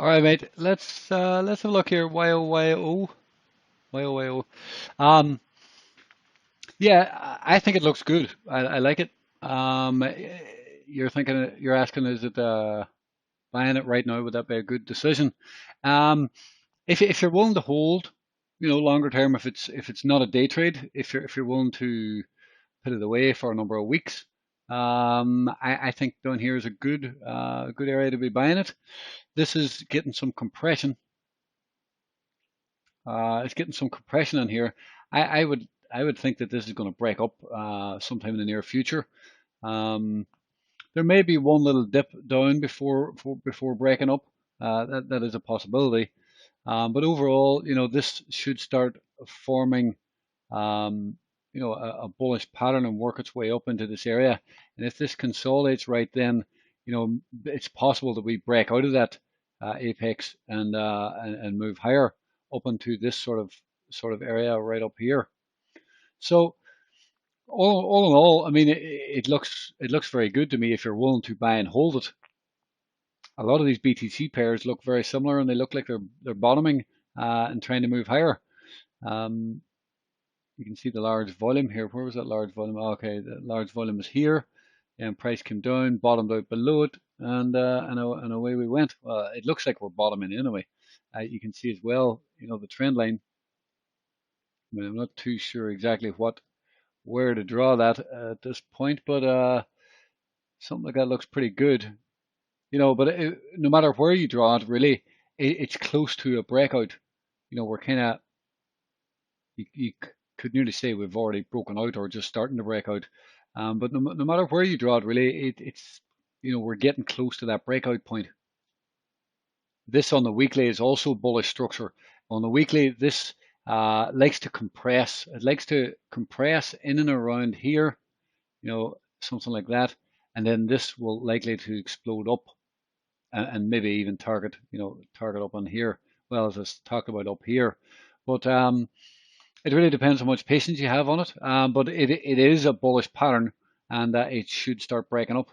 All right, mate. Let's have a look here. YOYO. Um, yeah, I think it looks good. I like it. Um, you're asking, is it buying it right now? Would that be a good decision? Um, if you're willing to hold, longer term, if it's not a day trade, if you're willing to put it away for a number of weeks, I think down here is a good area to be buying it. This is getting some compression. It's getting some compression in here. I would think that this is going to break up sometime in the near future. Um, there may be one little dip down before breaking up. That is a possibility. But overall, this should start forming, um, a bullish pattern and work its way up into this area. And if this consolidates right, then it's possible that we break out of that apex and move higher up into this sort of area right up here. So all in all, I mean, it looks very good to me if you're willing to buy and hold it. A lot of these BTC pairs look very similar, and they look like they're bottoming and trying to move higher. Um, you can see the large volume here. Where was that large volume? Okay, the large volume is here, and price came down, bottomed out below it, and away we went. It looks like we're bottoming anyway. You can see as well, the trend line. I mean, I'm not too sure exactly where to draw that at this point, but something like that looks pretty good. But no matter where you draw it, really, it's close to a breakout. We're kind of, you could nearly say we've already broken out or just starting to break out. But no matter where you draw it, really, it's, we're getting close to that breakout point. This on the weekly is also bullish structure. On the weekly, this likes to compress. It likes to compress in and around here, something like that. And then this will likely to explode up and maybe even target up on here. Well, as I talked about up here. But it really depends how much patience you have on it. But it is a bullish pattern, and it should start breaking up.